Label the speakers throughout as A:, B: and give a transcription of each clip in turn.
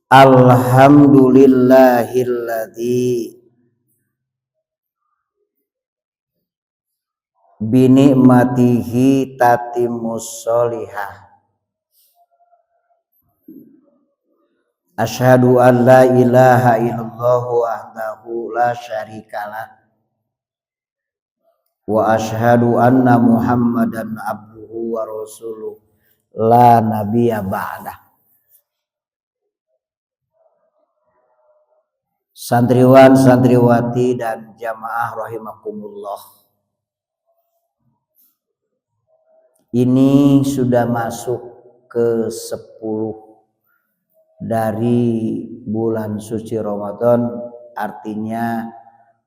A: Alhamdulillahilladzi binikmatihi tatimmus sholihah. Asyhadu an la ilaha illallah wahdahu la syarikalah wa asyhadu anna Muhammadan abduhu wa rasuluh la nabiyya ba'dah. Santriwan, santriwati dan jamaah rahimakumullah. Ini sudah masuk ke 10 dari bulan suci Ramadan, artinya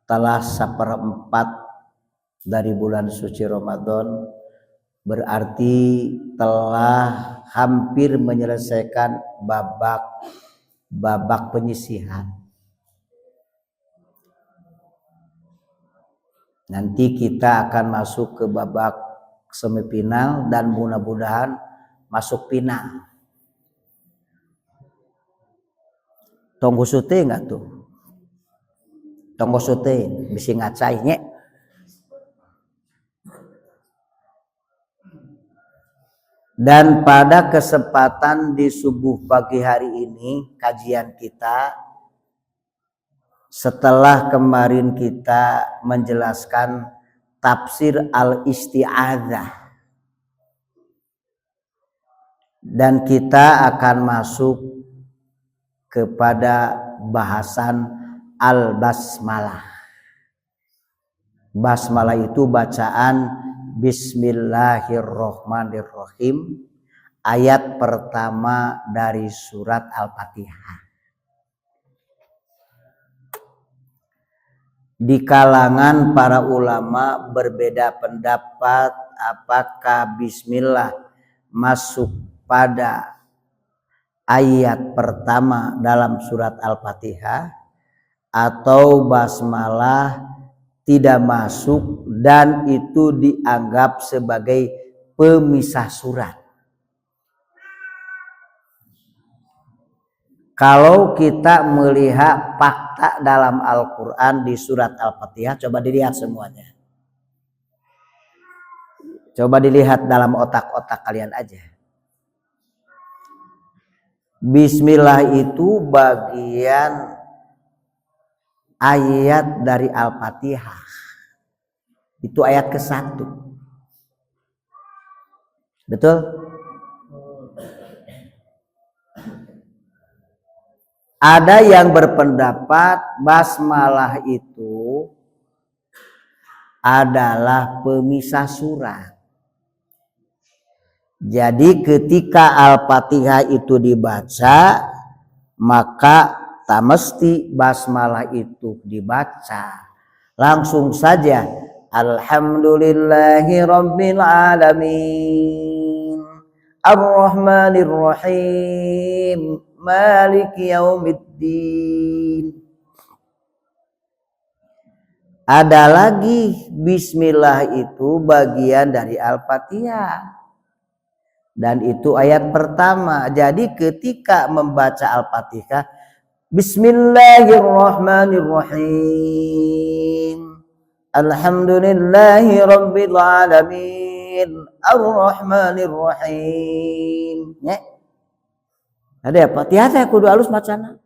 A: telah 1/4 dari bulan suci Ramadan, berarti telah hampir menyelesaikan babak penyisihan. Nanti kita akan masuk ke babak semifinal dan mudah-mudahan masuk final. Tonggo sute enggak tuh? Tonggo sute bisa ngacainya. Dan pada kesempatan di subuh pagi hari ini kajian kita, setelah kemarin kita menjelaskan tafsir al-isti'adzah, dan kita akan masuk kepada bahasan al-basmalah. Basmalah itu bacaan Bismillahirrahmanirrahim, ayat pertama dari surat Al-Fatihah. Di kalangan para ulama berbeda pendapat apakah bismillah masuk pada ayat pertama dalam surat Al-Fatihah atau basmalah tidak masuk dan itu dianggap sebagai pemisah surat. Kalau kita melihat fakta dalam Al-Quran di surat Al-Fatihah, coba dilihat semuanya. Coba dilihat dalam otak-otak kalian aja. Bismillah itu bagian ayat dari Al-Fatihah. Itu ayat ke-1. Betul? Ada yang berpendapat basmalah itu adalah pemisah surat. Jadi ketika Al-Fatihah itu dibaca, maka tak mesti basmalah itu dibaca. Langsung saja Alhamdulillahi Rabbil Alamin Ar-Rahmanir Rahim Maliki yaumiddin. Ada lagi bismillah itu bagian dari Al-Fatihah. Dan itu ayat pertama. Jadi ketika membaca Al-Fatihah, Bismillahirrahmanirrahim Alhamdulillahi Rabbil Alamin Ar-Rahmanir Rahim. Ya. Ada apa? Hati-hati kudu halus macana.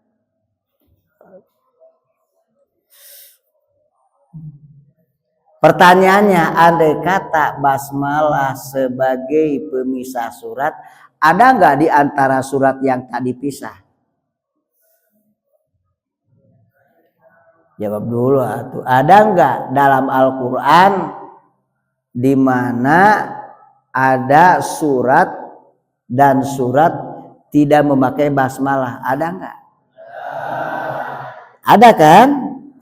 A: Pertanyaannya, andai kata basmalah sebagai pemisah surat, ada nggak di antara surat yang tak dipisah? Jawab dulu atuh. Ada nggak dalam Al-Quran di mana ada surat dan surat tidak memakai basmalah? Ada nggak? Ada kan?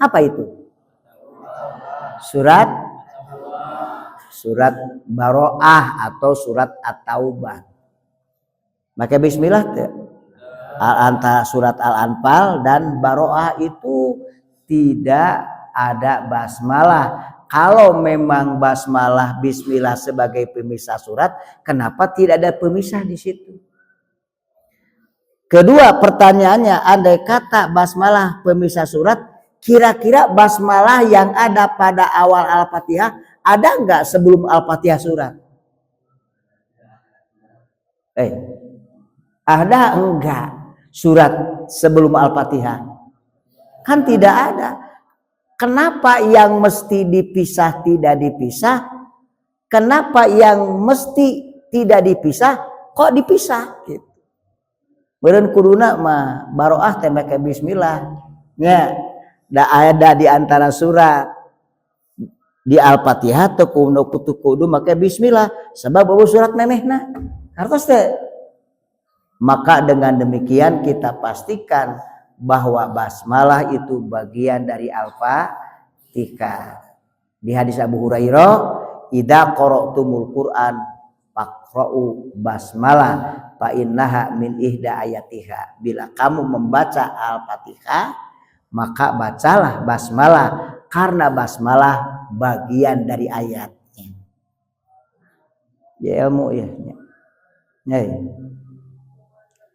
A: Apa itu? Surat Baro'ah atau surat At-Taubah. Maka bismillah antara surat Al-Anfal dan Baro'ah itu tidak ada basmalah. Kalau memang basmalah bismillah sebagai pemisah surat, kenapa tidak ada pemisah di situ? Kedua pertanyaannya, andai kata basmalah pemisah surat, kira-kira basmalah yang ada pada awal Al-Fatihah ada enggak sebelum Al-Fatihah surat? Ada enggak surat sebelum Al-Fatihah? Kan tidak ada. Kenapa yang mesti dipisah tidak dipisah? Kenapa yang mesti tidak dipisah kok dipisah gitu? Beureun kuduna mah baroah teh make bismillah. Nya da ada di antara surat di Al-Fatihah teu kudu make bismillah sebab eueuh surat memehna. Hartos teh. Maka dengan demikian kita pastikan bahwa basmalah itu bagian dari Al-Fatihah. Di hadis Abu Hurairah, "Idza qara'tumul Qur'an faqra'u basmalah fa innaha min ihda ayatiha." Bila kamu membaca Al-Fatihah, maka bacalah basmalah karena basmalah bagian dari ayatnya. Ya ilmu ya.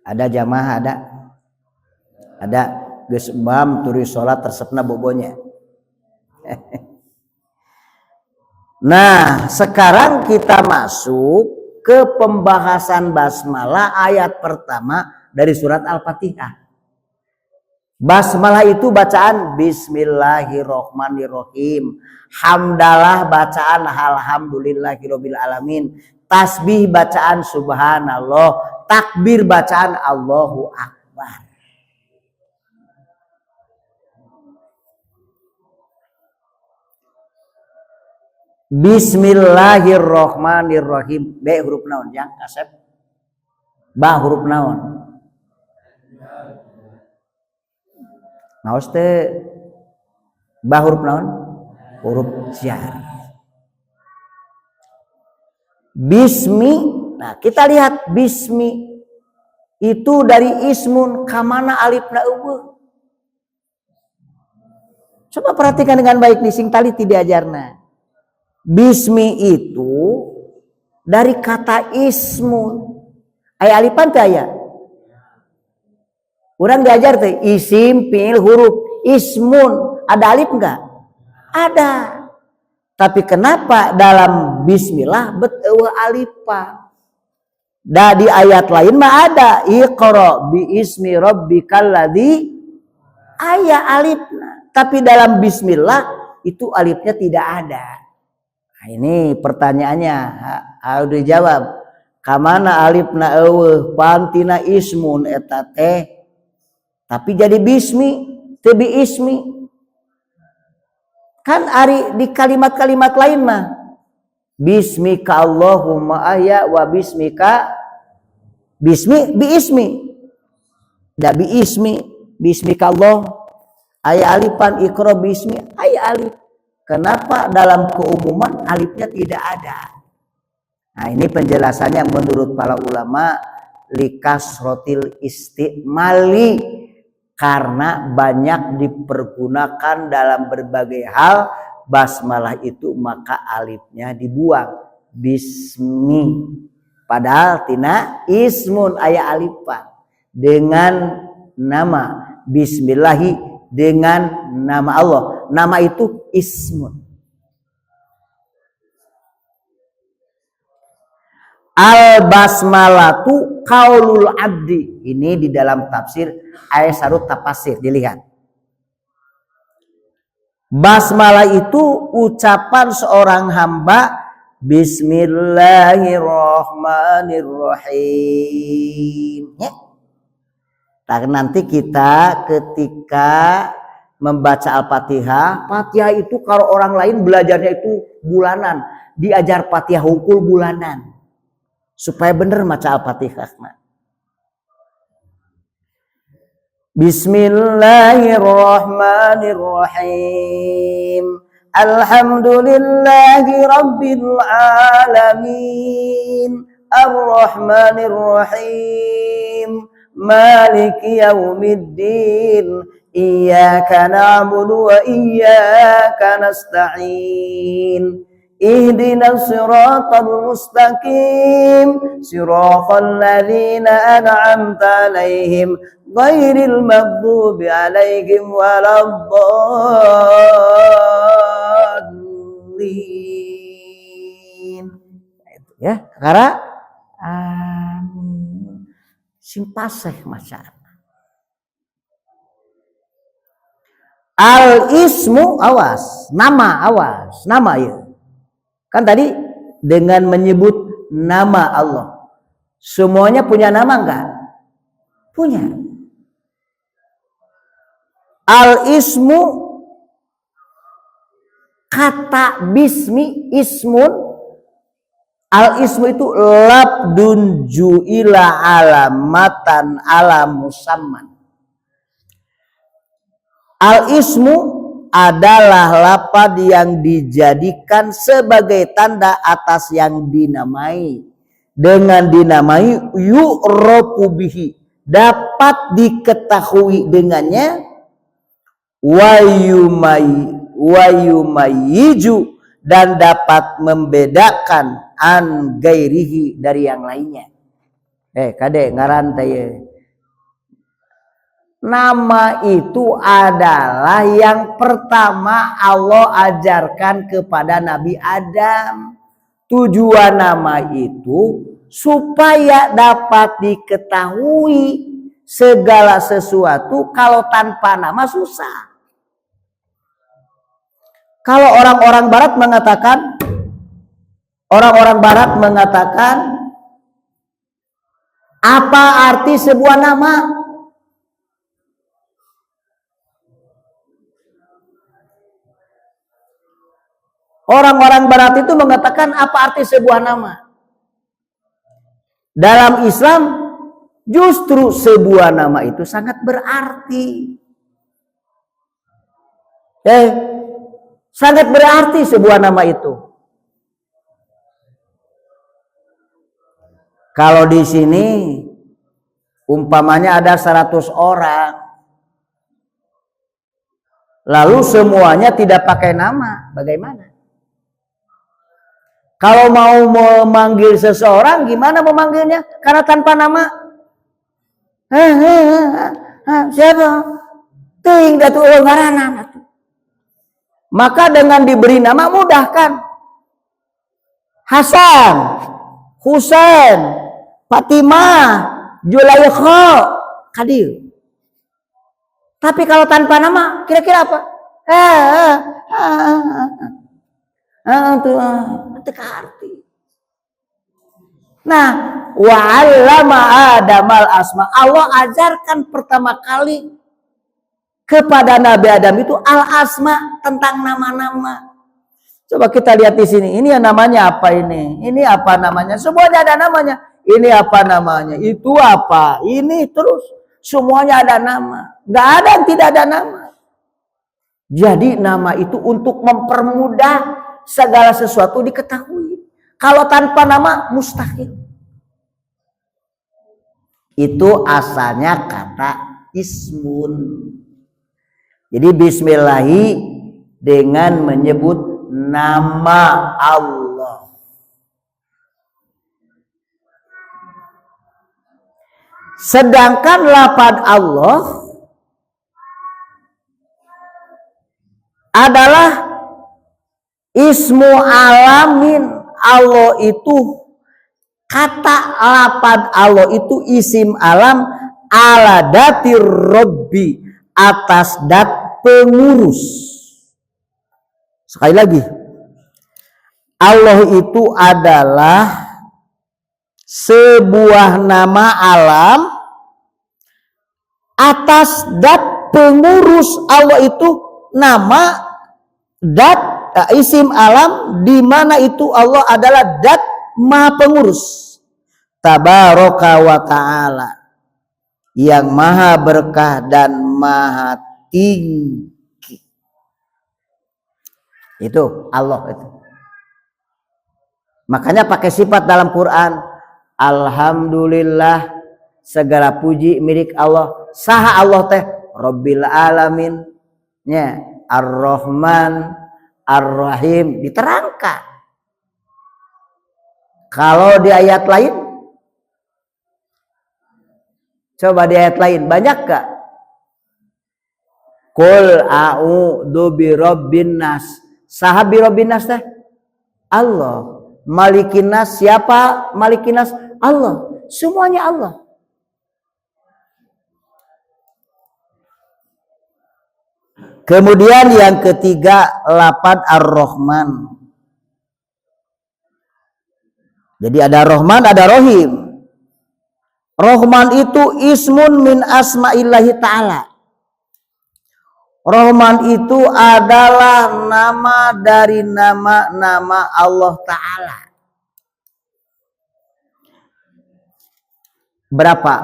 A: Ada jamaah ada geus imam turi salat resepna bobonya. Nah, sekarang kita masuk ke pembahasan basmalah ayat pertama dari surat Al-Fatihah. Basmalah itu bacaan Bismillahirrohmanirrohim. Hamdalah bacaan Alhamdulillahirobbil alamin. Tasbih bacaan Subhanallah. Takbir bacaan Allahu Akbar. Bismillahirrohmanirrohim. B huruf naon ya Kasep? Ba huruf naon? Naos teh ba huruf naon? Huruf jar. Bismi. Nah, kita lihat bismi itu dari ismun kamana alifna eueuh. Coba perhatikan dengan baik nih sing tali tidak diajarna. Bismi itu dari kata ismun. Aya alifan teh aya. Urang diajar teh isim fiil huruf ismun. Ada alif enggak? Ada. Tapi kenapa dalam bismillah bet eueuh alifan? Da di ayat lain mah ada Iqra bi ismi rabbikal ladzi aya alifna. Tapi dalam bismillah itu alifnya tidak ada. Nah, ini pertanyaannya harus dijawab. Kamana alifna eueuh pantina ismun eta teh tapi jadi bismi teu bi ismi. Kan ari di kalimat-kalimat lain mah bismika Allahumma ahya wa bismika bismi bi ismi. Da bi ismi bismika Allah aya alifan Iqra bismi aya alif. Kenapa dalam keumuman alifnya tidak ada? Nah, ini penjelasannya menurut para ulama likasrotil istimali karena banyak dipergunakan dalam berbagai hal basmalah itu maka alifnya dibuang bismi padahal tina ismun aya alifan dengan nama bismillahi dengan nama Allah. Nama itu ismun. Al-basmalatu qaulul abdi. Ini di dalam tafsir Aisarut Tafasir. Dilihat. Basmalah itu ucapan seorang hamba. Bismillahirrahmanirrahim. Ya. Nanti kita ketika membaca Al-Fatihah, Fatihah itu kalau orang lain belajarnya itu bulanan, diajar Fatihah hukul bulanan. Supaya benar baca Al-Fatihah. Bismillahirrahmanirrahim. Alhamdulillahi rabbil alamin. Ar-Rahmanirrahim. Maliki yaumiddin. Iyyaka na'budu wa iyyaka nasta'in. ihdinas siratal mustaqim siratal ladzina an'amta 'alaihim ghairil maghdubi alaihim waladdallin. Ya, karena sing paseh macan. Al ismu awas, nama ya. Kan tadi dengan menyebut nama Allah. Semuanya punya nama enggak? Punya. Al ismu kata bismi ismun. Al ismu itu labdun ju'ila alamatan ala musamman. Al ismu adalah lapad yang dijadikan sebagai tanda atas yang dinamai. Dengan dinamai yu'rafu bihi, dapat diketahui dengannya, wayumayiju, dan dapat membedakan an gairihi, dari yang lainnya. Kade ngarantai. Nama itu adalah yang pertama Allah ajarkan kepada Nabi Adam. Tujuan nama itu supaya dapat diketahui segala sesuatu. Kalau tanpa nama susah. Kalau orang-orang barat mengatakan apa arti sebuah nama? Orang-orang barat itu mengatakan apa arti sebuah nama. Dalam Islam justru sebuah nama itu sangat berarti. Sangat berarti sebuah nama itu. Kalau di sini umpamanya ada 100 orang. Lalu semuanya tidak pakai nama, bagaimana? Kalau mau memanggil seseorang, gimana memanggilnya? Karena tanpa nama. Siapa? Ting datu ngaranna. Maka dengan diberi nama mudah kan? Hasan, Husain, Fatimah, Julaikha, Kadir. Tapi kalau tanpa nama, kira-kira apa? Arti. Nah, wa'allama Adamal asma. Allah ajarkan pertama kali kepada Nabi Adam itu al-asma, tentang nama-nama. Coba kita lihat di sini. Ini namanya apa ini? Ini apa namanya? Semuanya ada namanya. Ini apa namanya? Itu apa? Ini terus semuanya ada nama. Gak ada yang tidak ada nama. Jadi nama itu untuk mempermudah segala sesuatu diketahui. Kalau tanpa nama mustahil. Itu asalnya kata ismun. Jadi bismillahi dengan menyebut nama Allah. Sedangkan lafaz Allah adalah ismu alamin. Allah itu kata lafaz Allah itu isim alam ala datir robbi, atas dat pengurus. Sekali lagi, Allah itu adalah sebuah nama alam atas dat pengurus. Allah itu nama dat isim alam di mana itu Allah adalah dat maha pengurus. Tabaraka wa ta'ala, yang maha berkah dan maha tinggi. Itu Allah itu. Makanya pakai sifat dalam Quran. Alhamdulillah, segala puji milik Allah. Saha Allah teh Rabbil alamin, Ar-Rahman Ar-Rahim, diterangkan. Kalau di ayat lain, coba di ayat lain banyak gak? Qul a'udzu birabbin nas. Saha birabbin nas teh? Allah. Malikin nas, siapa malikin nas? Allah. Semuanya Allah. Kemudian yang ketiga, lapad Ar-Rahman. Jadi ada Rahman, ada Rahim. Rahman itu ismun min asma'illahi ta'ala. Rahman itu adalah nama dari nama-nama Allah Ta'ala. Berapa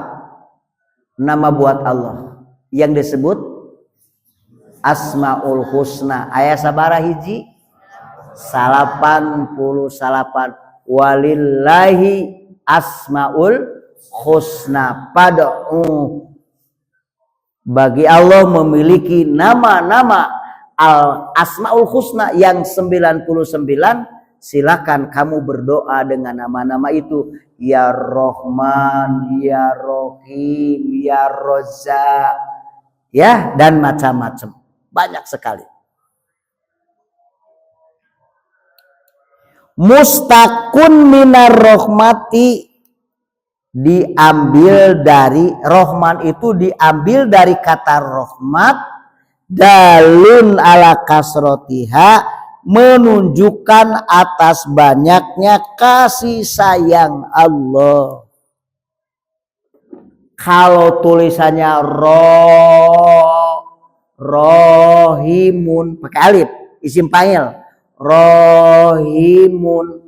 A: nama buat Allah yang disebut Asmaul Husna? Ayat sabaraha hiji? 88. Walillahi Asmaul Husna pad'u. Bagi Allah memiliki nama-nama Asmaul Husna yang 99. Silakan kamu berdoa dengan nama-nama itu. Ya Rahman, Ya Rahim, Ya Razzaq, ya, dan macam-macam. Banyak sekali. Mustaqun minar rahmati, diambil dari Rahman itu diambil dari kata rahmat, dalun ala kasrotiha, menunjukkan atas banyaknya kasih sayang Allah. Kalau tulisannya rohimun pakai alif, isim fa'il, rohimun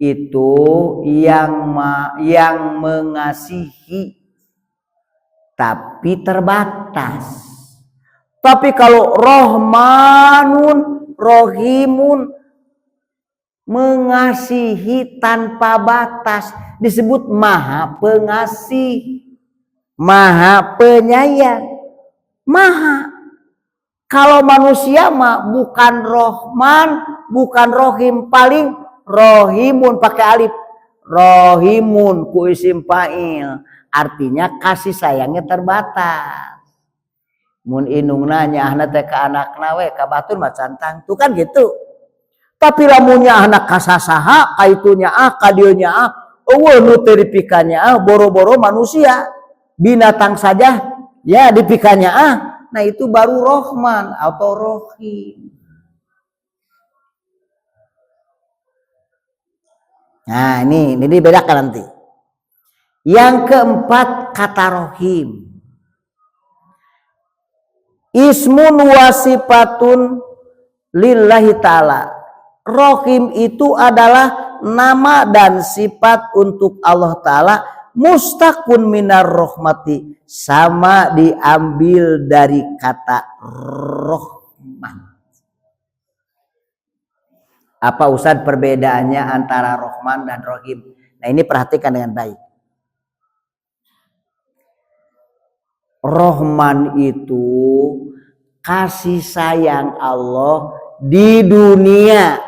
A: itu yang mengasihi tapi terbatas. Tapi kalau Rahmanun, Rohimun, mengasihi tanpa batas, disebut Maha Pengasih, Maha Penyayang, Maha. Kalau manusia mah bukan Rahman, bukan Rohim, paling Rohimun pakai alif. Rohimun ku isim fa'il, artinya kasih sayangnya terbatas. Mun inung nanya anak teh ka anakna we ka batur mah cantang tuh kan gitu. Tapi lamunnya anak kasasaha kaitunya ka dieu nya eueuh nu teu dipikannya boro-boro manusia, binatang saja ya dipikannya nah itu baru Rahman atau Rohim. Nah ini bedakan nanti. Yang keempat kata Rohim. Ismun wasifatun lillahi ta'ala. Rohim itu adalah nama dan sifat untuk Allah Ta'ala. Mustaqun minar rahmati, sama diambil dari kata Rahman. Apa Ustaz perbedaannya antara Rahman dan Rohim? Nah ini perhatikan dengan baik. Rahman itu kasih sayang Allah di dunia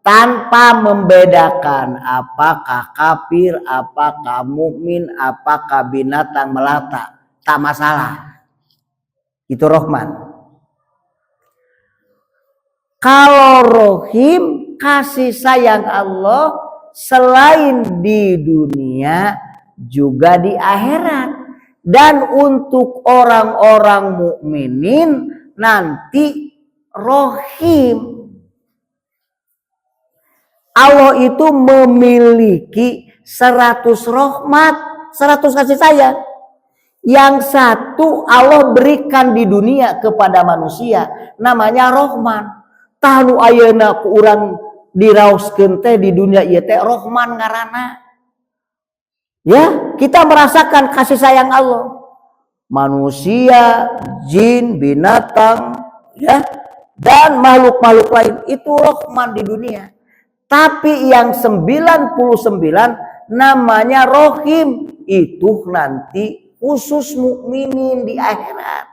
A: tanpa membedakan apakah kafir, apakah mukmin, apakah binatang melata, tak masalah. Itu Rahman. Kalau Rohim, kasih sayang Allah selain di dunia juga di akhirat. Dan untuk orang-orang mukminin nanti Rohim. Allah itu memiliki 100 rahmat, 100 kasih sayang. Yang satu Allah berikan di dunia kepada manusia, namanya Rahman. Tanu ayeuna ku urang diraoskeun teh di dunia ieu teh Rahman ngaranna. Ya, kita merasakan kasih sayang Allah. Manusia, jin, binatang, ya, dan makhluk-makhluk lain itu Rahman di dunia. Tapi yang 99 namanya Rohim, itu nanti khusus mukminin di akhirat.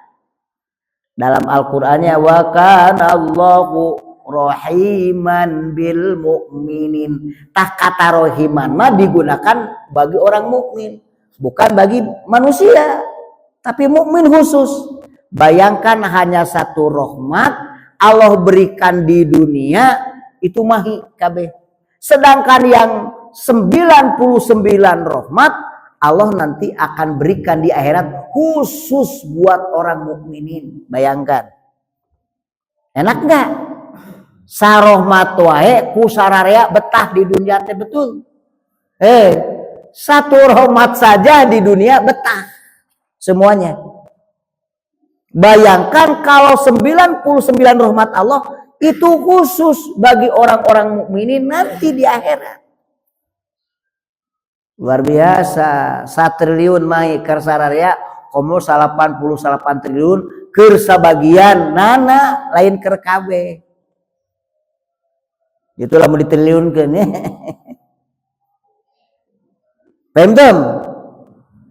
A: Dalam Al-Qur'annya wa kana Allahu rahiman bil mukminin. Tah kata rahiman mah digunakan bagi orang mukmin, bukan bagi manusia, tapi mukmin khusus. Bayangkan hanya satu rahmat Allah berikan di dunia itu mahi kabeh. Sedangkan yang 99 rahmat Allah nanti akan berikan di akhirat khusus buat orang mukminin. Bayangkan. Enak enggak? Sarahmat wae ku sararea betah di dunia teh betul. Satu rahmat saja di dunia betah semuanya. Bayangkan kalau 99 rahmat Allah itu khusus bagi orang-orang mukminin nanti di akhirat. Luar biasa. 1 triliun mai keur sararea komo 88 triliun keur sabagian nana lain keur kabeh. Itulah mau ditriliunkeun ya. Paham?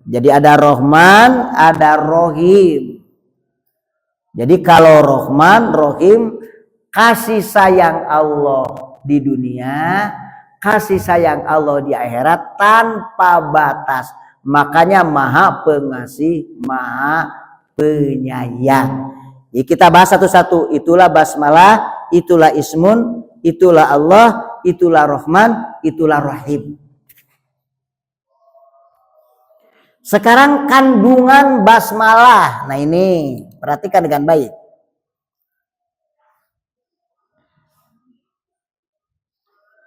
A: Jadi ada Rahman, ada Rohim. Jadi kalau Rahman, Rohim, kasih sayang Allah di dunia, kasih sayang Allah di akhirat tanpa batas. Makanya Maha Pengasih, Maha Penyayang. Jadi kita bahas satu-satu. Itulah basmalah, itulah ismun, itulah Allah, itulah Rahman, itulah Rahim. Sekarang kandungan basmalah. Nah ini, perhatikan dengan baik.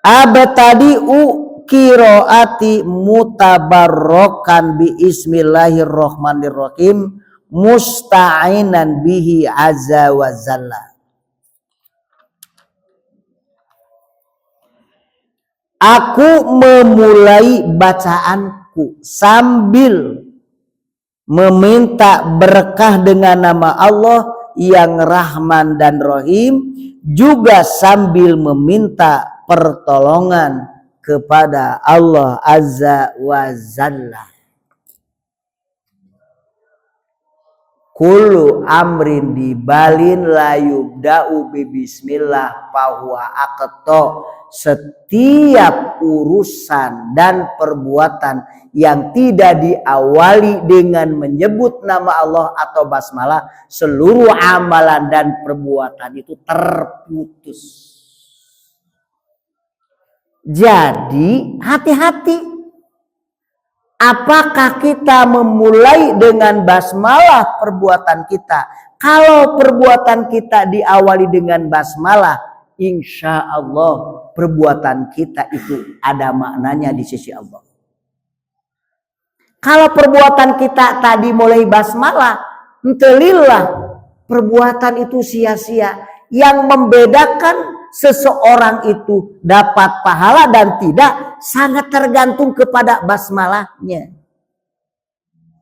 A: Abtadi'u qiraati mutabarrokan bi ismillahirrahmanirrahim musta'inan bihi azza wa jalla. Aku memulai bacaanku sambil meminta berkah dengan nama Allah yang Rahman dan Rahim, juga sambil meminta pertolongan kepada Allah Azza wa Jalla. Kullu amrin dibalin la yubda'u bi bismillah fahuwa aqta. Setiap urusan dan perbuatan yang tidak diawali dengan menyebut nama Allah atau basmalah, seluruh amalan dan perbuatan itu terputus. Jadi hati-hati. Apakah kita memulai dengan basmalah perbuatan kita? Kalau perbuatan kita diawali dengan basmalah, insya Allah perbuatan kita itu ada maknanya di sisi Allah. Kalau perbuatan kita tadi mulai basmalah, entelillah perbuatan itu sia-sia. Yang membedakan seseorang itu dapat pahala dan tidak sangat tergantung kepada basmalahnya.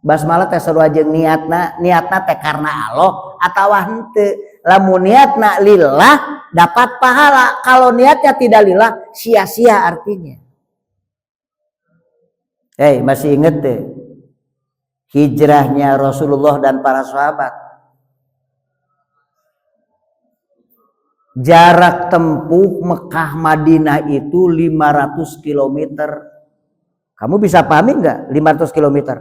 A: Basmalah teh sarua jeung niatna teh karena Allah atawa henteu. Lamun niatna lillah dapat pahala, kalau niatnya tidak lillah sia-sia artinya. Masih inget deh hijrahnya Rasulullah dan para sahabat. Jarak tempuh Mekah Madinah itu 500 km. Kamu bisa pahami enggak 500 km?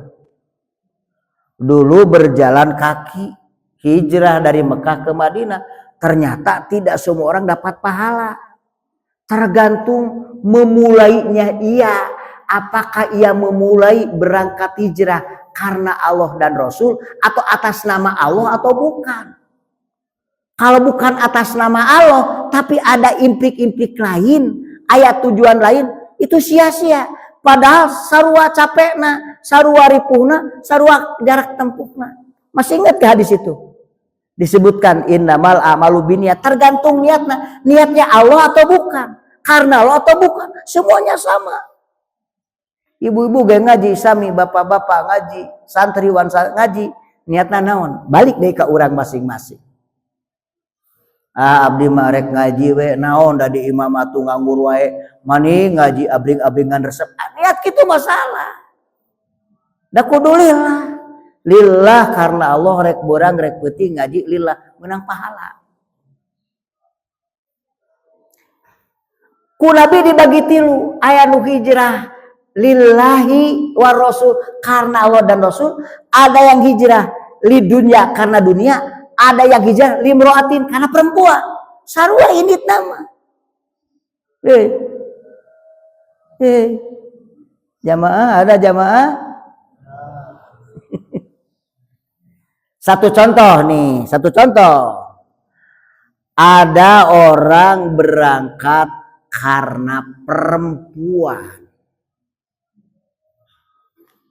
A: Dulu berjalan kaki hijrah dari Mekah ke Madinah, ternyata tidak semua orang dapat pahala. Tergantung memulainya ia. Apakah ia memulai berangkat hijrah karena Allah dan Rasul atau atas nama Allah atau bukan? Kalau bukan atas nama Allah, tapi ada implik-implik lain, ayat tujuan lain, itu sia-sia. Padahal sarua capekna, sarua ripuhna, sarua jarak tempuhna. Masih ingat ke hadis itu? Disebutkan innamal a'malu binniyat, tergantung niatnya. Niatnya Allah atau bukan? Karena Allah atau bukan? Semuanya sama. Ibu-ibu gak ngaji, sami bapak-bapak ngaji, santriwan ngaji, niatna naon? Balik deh ke orang masing-masing. Abdi marek ngaji we naon da di imamatu nganggur wae mani ngaji abring-abringan resep. Niat kitu masalah. Da kudu lillah karena Allah rek borang rek peuting ngaji lillah menang pahala. Ku Nabi dibagi tilu, aya nu hijrah lillahi wa rasul karena Allah dan Rasul, ada yang hijrah li dunya karena dunia, ada yang hijrah limroatin karena perempuan. Sarua ini nama. Jamaah, ada jamaah? Satu contoh. Ada orang berangkat karena perempuan.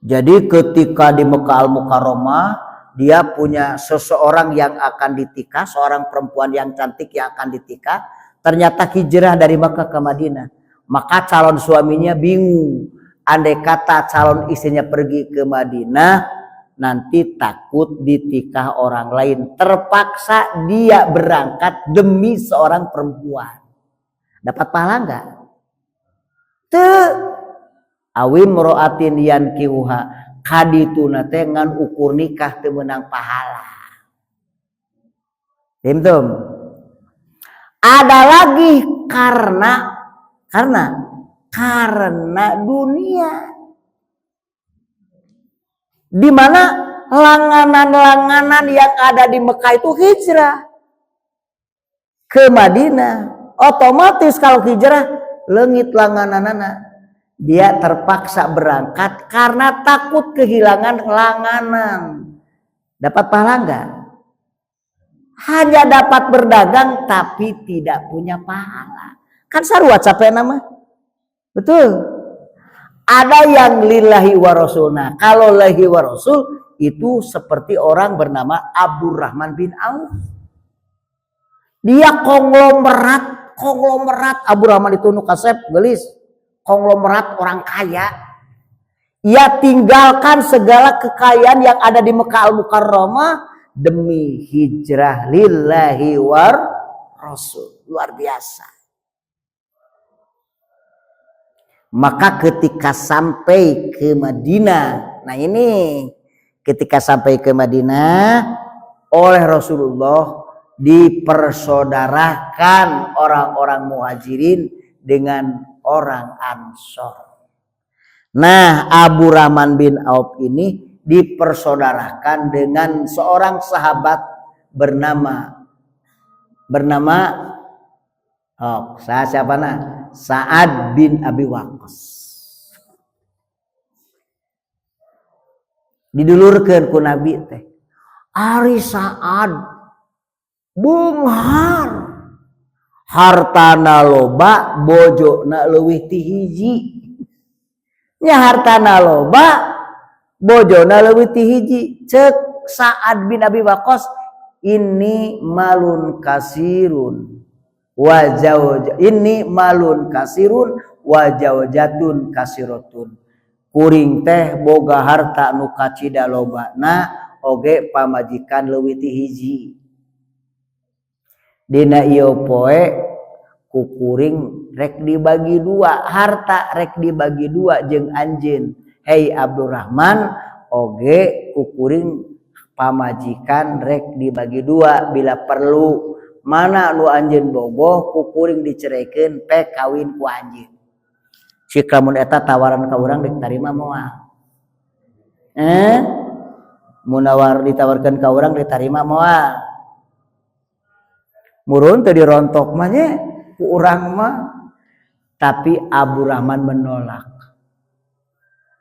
A: Jadi ketika di Mekah Al-Mukarramah, dia punya seseorang yang akan ditikah, seorang perempuan yang cantik yang akan ditikah, ternyata hijrah dari Mekah ke Madinah. Maka calon suaminya bingung. Andai kata calon istrinya pergi ke Madinah, nanti takut ditikah orang lain. Terpaksa dia berangkat demi seorang perempuan. Dapat pahala enggak? Awim ro'atin yan kiuha kadituna teh ngan ukur nikah teu meunang pahala. Dimtum. Ada lagi karena dunia. Di mana langanan-langanan yang ada di Mekah itu hijrah ke Madinah. Otomatis kalau hijrah leungit langananana. Dia terpaksa berangkat karena takut kehilangan langanan. Dapat pahala enggak? Hanya dapat berdagang tapi tidak punya pahala. Kan sarua capek nama. Betul. Ada yang lillahi wa rasul. Nah, kalau lillahi wa rasul itu seperti orang bernama Abdurrahman bin Auf. Dia konglomerat Abdurrahman itu nu kasep gelis. Konglomerat orang kaya. Ia tinggalkan segala kekayaan yang ada di Mekah Al-Mukarramah demi hijrah lillahi war rasul. Luar biasa. Maka ketika sampai ke Madinah, nah ini ketika sampai ke Madinah oleh Rasulullah dipersaudarakan orang-orang muhajirin dengan orang Ansor. Nah, Abdurrahman bin Auf ini dipersaudarakan dengan seorang sahabat bernama siapa nah? Sa'ad bin Abi Waqqas. Didulurkeun ku Nabi teh. Ari Sa'ad beunghar. Hartana loba, bojona leuwih ti hiji. Nya hartana loba, bojona leuwih ti hiji. Ceuk Sa'ad bin Abi Waqqas, ini malun kasirun wa zawjatun kasiratun. Kuring teh boga harta nu kacida lobana oge pamajikan leuwih ti hiji. Dina ieu poe ku kuring rek dibagi dua, harta rek dibagi dua jeung anjeun. Hei Abdurrahman, oge ku kuring pamajikan rek dibagi dua bila perlu. Mana nu anjeun bogoh ku kuring dicerikeun pe kawin ku anjeun. Si lamun eta tawaran ka urang rek tarima moal. Munawar ditawarkeun ka urang rek tarima moal. Murun teu dirontok mah nya ku urang mah. Tapi Abdurrahman menolak.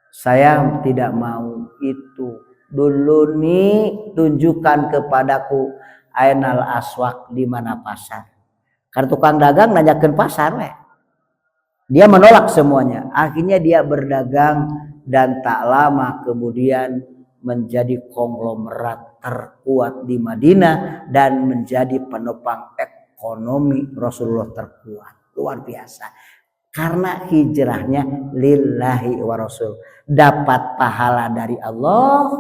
A: Saya tidak mau itu. Dulu nih tunjukkan kepadaku ainal aswaq, di mana pasar. Karena tukang dagang nanyakeun pasar we. Dia menolak semuanya. Akhirnya dia berdagang dan tak lama kemudian menjadi konglomerat terkuat di Madinah dan menjadi penopang ekonomi Rasulullah terkuat. Luar biasa. Karena hijrahnya lillahi wa rasul. Dapat pahala dari Allah,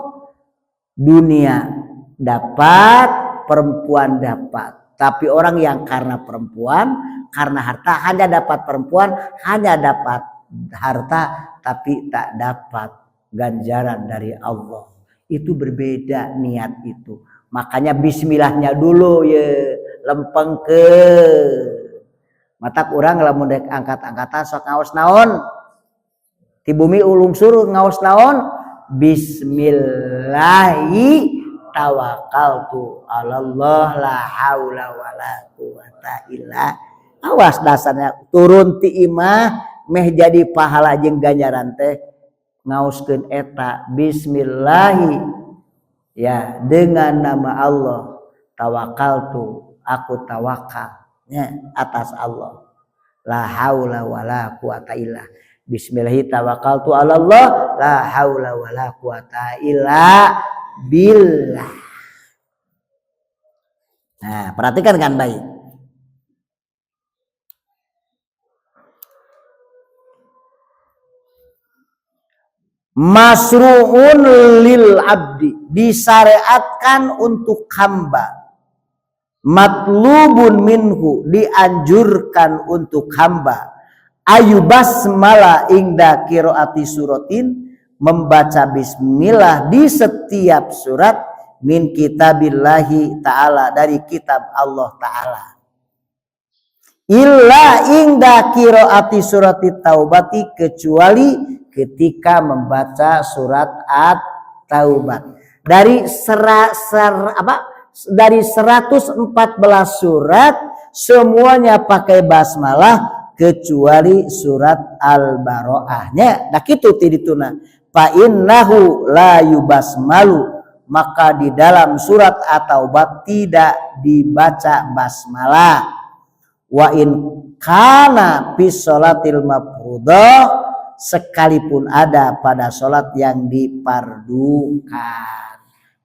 A: dunia dapat, perempuan dapat. Tapi orang yang karena perempuan, karena harta, hanya dapat perempuan, hanya dapat harta, tapi tak dapat ganjaran dari Allah. Itu berbeda niat itu. Makanya bismillahnya dulu ya, lempeng ke. Matak urang lamun dek angkat-angkatan sok ngaos naon? Ti bumi ulung suruh ngaos naon? Bismillahi tawakkaltu 'alallah la haula wala quwata illa. Awas dasarnya turun ti imah meh jadi pahala jeung ganjaran teh ngaoskeun eta bismillahi ya dengan nama Allah tawakkaltu aku tawakal atas Allah la haula wala quwata illa bismillahi tawakkaltu 'ala Allah la haula wala quwata illa billah. Nah, perhatikan kan baik. Masru'un lil abdi disyariatkan untuk hamba. Matlubun minhu dianjurkan untuk hamba ayu basmalah ingda qiraati suratin membaca bismillah di setiap surat min kitabillahi ta'ala dari kitab Allah ta'ala illa ingda qiraati surati taubati kecuali ketika membaca surat at-taubat dari dari 114 surat semuanya pakai basmalah kecuali surat Al-Bara'ahnya. Nah kitu ti dituna. Fa innahu la yubasmalu maka di dalam surat at-taubat tidak dibaca basmalah. Wa in kana fi sholatil mafruḍah sekalipun ada pada salat yang dipardukan.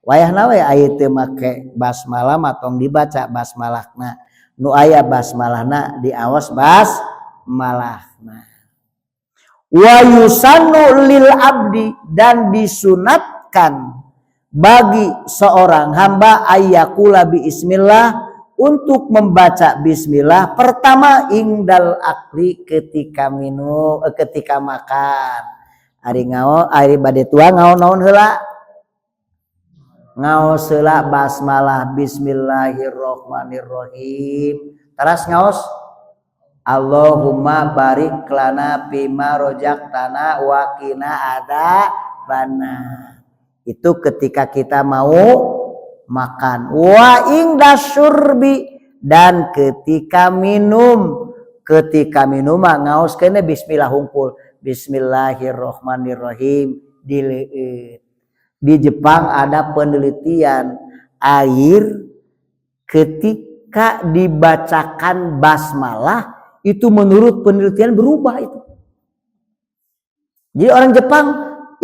A: Wayahna we aya teu make basmalah matong dibaca basmalahna. Nu aya basmalahna diaos basmalahna. Wa yusannu lil abdi dan disunatkan bagi seorang hamba ayyakula bi ismillah untuk membaca bismillah pertama ingdal akli ketika minum ketika makan. Ari ngao ari bade tua ngaon-naon heula? Ngaos heula basmalah bismillahirrahmanirrahim. Teras ngaos Allahumma barik lana bima rojaktana wa qina adzabana. Itu ketika kita mau makan. Wa ingda syurbi dan ketika minum. Ketika minum ngaos kene bismillah hungkul. Bismillahirrahmanirrahim dileut. Di Jepang ada penelitian air ketika dibacakan basmalah itu menurut penelitian berubah itu. Jadi orang Jepang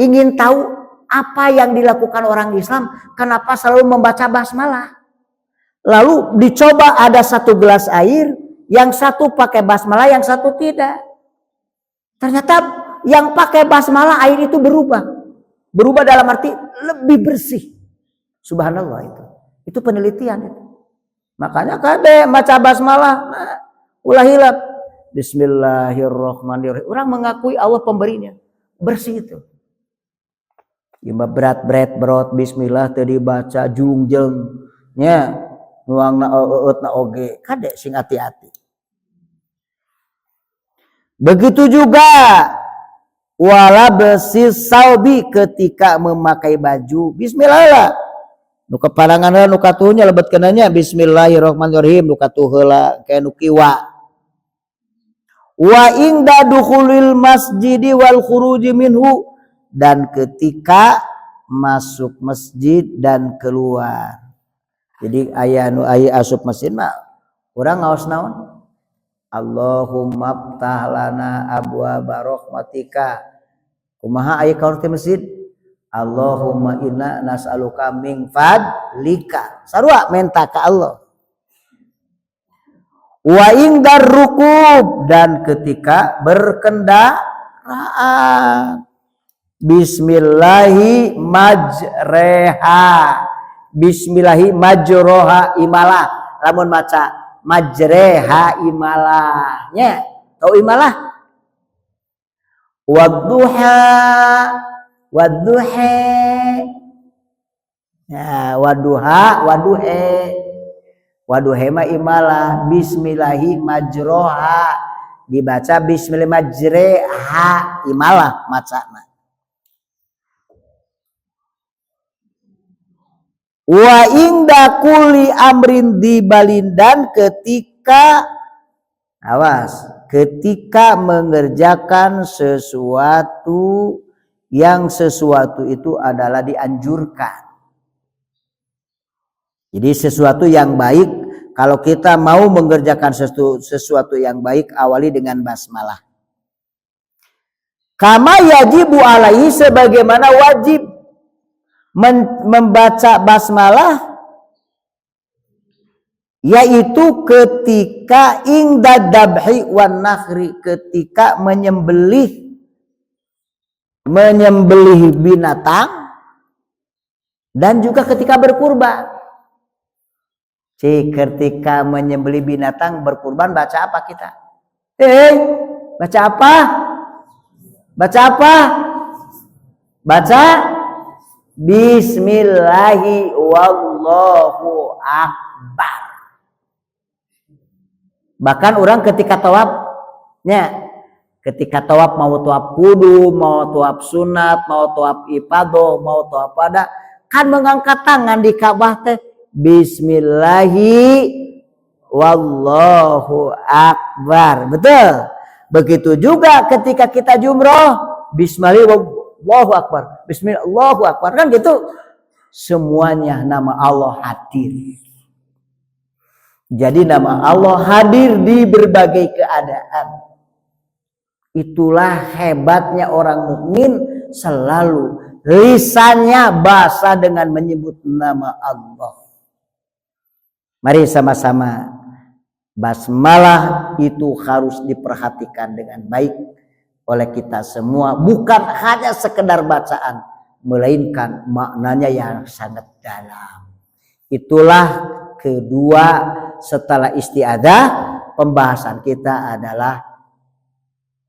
A: ingin tahu apa yang dilakukan orang Islam, kenapa selalu membaca basmalah. Lalu dicoba ada satu gelas air, yang satu pakai basmalah, yang satu tidak. Ternyata yang pakai basmalah air itu berubah. Berubah dalam arti lebih bersih. Subhanallah itu. Itu penelitian itu. Makanya kade baca basmalah, nah, ulah hilap. Bismillahirrahmanirrahim. Orang mengakui Allah pemberinya. Bersih itu. Ima berat bismillah tadi baca jungjeng nya nuangna eutna oge kade sing hati-hati. Begitu juga wala besis saubi ketika memakai baju bismillah nu keparangan nu katuhnya lebetkeunanya bismillahirrahmanirrahim nu katuh heula kae nu kiwa wa inda dukhulil masjidi wal khuruji minhu dan ketika masuk masjid dan keluar. Jadi aya nu aya asup masjid mah urang ngaos naon? Allahumma ftah lana abwaaba rahmatika. Kumaha aya kaur ti masjid? Allahumma inna nas'aluka min fadlika. Sarua menta ka Allah. Wa indar rukub dan ketika berkendaraan. Bismillahi majreha. Bismillahi majroha imalah. Lamun maca majreha imalahnya. Tahu imalah? Wadduha wadduhe. Ya, wadduha wadduhe. Waduhema imalah bismillahi majroha, dibaca bismillah majreha, imalah macana. Wa inda kulli amrin dibalindan, ketika ketika mengerjakan sesuatu yang sesuatu itu adalah dianjurkan. Jadi sesuatu yang baik, kalau kita mau mengerjakan sesuatu yang baik, awali dengan basmalah. Kama yajibu alaihi, sebagaimana wajib membaca basmalah, yaitu ketika ingda dabhi wan nakhri, ketika menyembelih binatang dan juga ketika berkurban. Ketika menyembelih binatang berkurban baca apa kita? Baca apa? Baca apa? Baca bismillahi wallahu akbar. Bahkan orang ketika tawafnya, ketika tawaf mau tawaf kudu, mau tawaf sunat, mau tawaf ifadah, mau tawaf pada, kan mengangkat tangan di Ka'bah teh bismillahi wallahu akbar. Betul. Begitu juga ketika kita jumroh, bismillahi wallahu akbar, bismillah Allahu akbar, kan gitu. Semuanya nama Allah hadir. Jadi nama Allah hadir di berbagai keadaan. Itulah hebatnya orang mukmin, selalu lisannya basah dengan menyebut nama Allah. Mari sama-sama, basmalah itu harus diperhatikan dengan baik oleh kita semua, bukan hanya sekedar bacaan, melainkan maknanya yang sangat dalam. Itulah kedua setelah isti'adzah, pembahasan kita adalah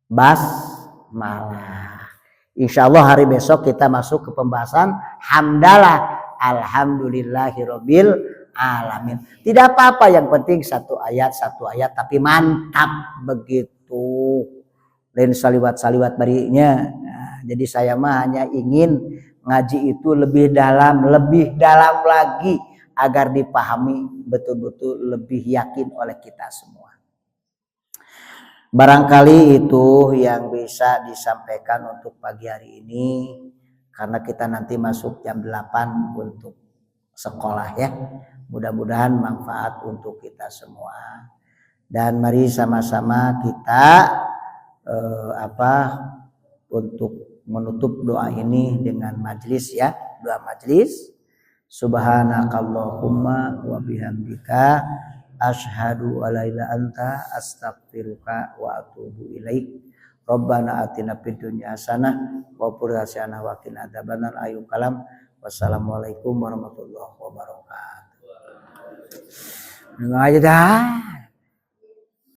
A: basmalah. Insyaallah hari besok kita masuk ke pembahasan hamdalah, alhamdulillahirabbil alamin. Tidak apa-apa, yang penting satu ayat tapi mantap begitu. Lain saliwat barinya. Nah, jadi saya mah hanya ingin ngaji itu lebih dalam lagi agar dipahami betul-betul lebih yakin oleh kita semua. Barangkali itu yang bisa disampaikan untuk pagi hari ini, karena kita nanti masuk jam 8 untuk sekolah ya. Mudah-mudahan manfaat untuk kita semua. Dan mari sama-sama kita untuk menutup doa ini dengan majlis ya, doa majlis. Subhanakallahumma wa bihamdika asyhadu alla ilaha anta astaghfiruka wa atubu ilaik. Rabbana atina fid dunya hasanah wa qina adzabannar. Ayu kalam. Wassalamualaikum warahmatullahi wabarakatuh. Dengar aja dah.